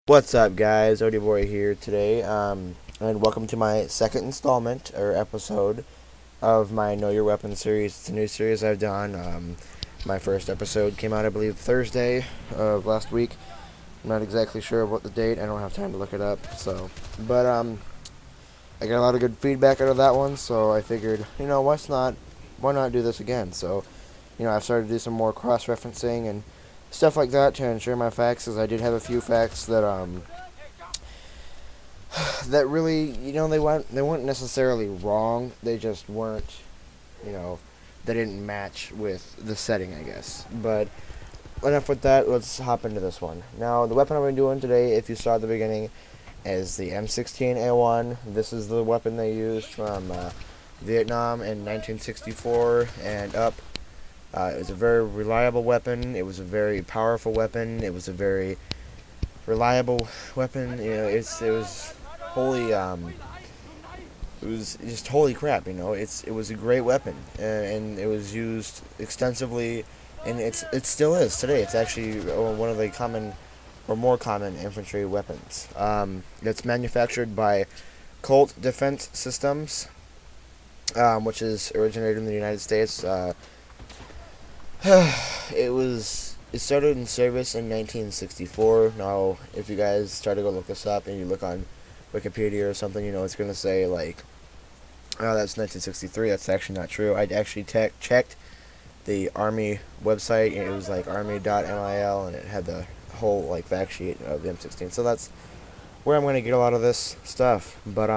What's up, guys? Odie Boy here today, and welcome to my second installment or episode of my Know Your Weapon series. It's a new series I've done. My first episode came out, I believe, Thursday of last week. I'm not exactly sure what the date. I don't have time to look it up. But I got a lot of good feedback out of that one, so I figured, why not do this again? So, I've started to do some more cross-referencing and stuff like that to ensure my facts, as I did have a few facts that that really, they weren't necessarily wrong. They just weren't, they didn't match with the setting, I guess. But enough with that. Let's hop into this one. Now, the weapon I'm going to be doing today, if you saw at the beginning, is the M16A1. This is the weapon they used from Vietnam in 1964 and up. It was a very reliable weapon. It was a very powerful weapon. It was a very reliable weapon. It was holy. It was just holy crap. It was a great weapon, and it was used extensively, and it still is today. It's actually one of the more common infantry weapons. It's manufactured by Colt Defense Systems, which is originated in the United States. It started in service in 1964. Now, if you guys try to go look this up and you look on Wikipedia or something, it's going to say, like, oh, that's 1963. That's actually not true. I actually checked the Army website, and it was, like, army.mil, and it had the whole, like, fact sheet of the M16. So that's where I'm going to get a lot of this stuff. But,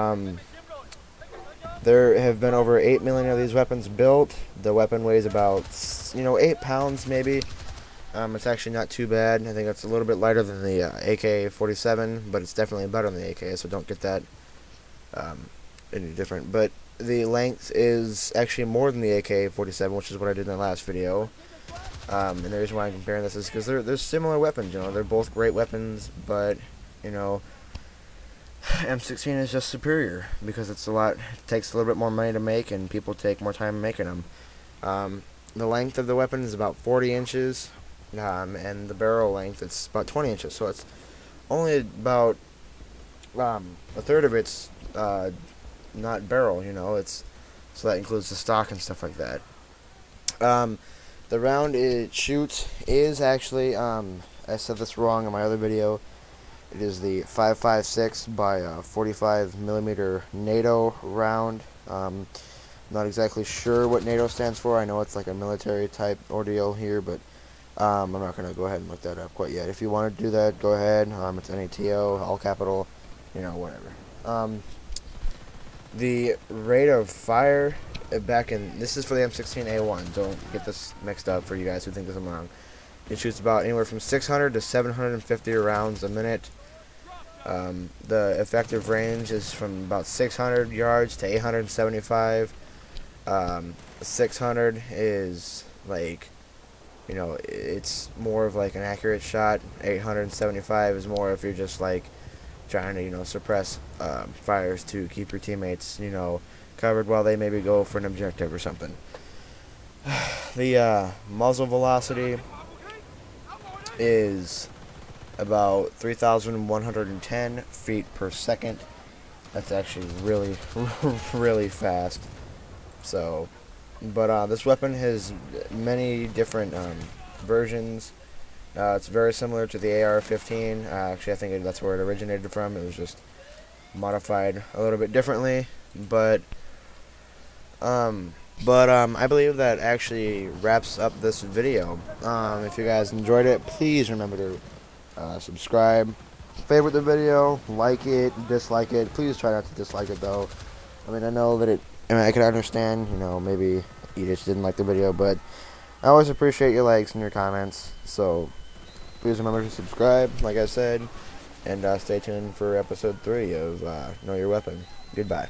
there have been over 8 million of these weapons built. The weapon weighs about, 8 pounds maybe. It's actually not too bad. I think it's a little bit lighter than the AK-47, but it's definitely better than the AK, so don't get that any different. But the length is actually more than the AK-47, which is what I did in the last video. And the reason why I'm comparing this is because they're similar weapons. They're both great weapons, but, M16 is just superior because it takes a little bit more money to make, and people take more time making them. The length of the weapon is about 40 inches, and the barrel length is about 20 inches, so it's only about a third of it's not barrel, so that includes the stock and stuff like that. The round it shoots is actually, I said this wrong in my other video. It is the 5.56 by 45 millimeter NATO round. Not exactly sure what NATO stands for. I know it's like a military type ordeal here, but I'm not going to go ahead and look that up quite yet. If you want to do that, go ahead. It's NATO, all capital, whatever. The rate of fire this is for the M16A1. Don't get this mixed up for you guys who think this is wrong. It shoots about anywhere from 600 to 750 rounds a minute. The effective range is from about 600 yards to 875. 600 is like, it's more of like an accurate shot. 875 is more if you're just like trying to, suppress fires to keep your teammates, covered while they maybe go for an objective or something. The muzzle velocity is about 3,110 feet per second. That's actually really, really fast. So, but this weapon has many different versions. It's very similar to the AR-15. Actually, I think that's where it originated from. It was just modified a little bit differently, but I believe that actually wraps up this video. If you guys enjoyed it, please remember to subscribe, favorite the video, like it, dislike it. Please try not to dislike it, though. I know that I can understand, maybe you just didn't like the video, but I always appreciate your likes and your comments. So please remember to subscribe, like I said, and stay tuned for episode 3 of Know Your Weapon. Goodbye.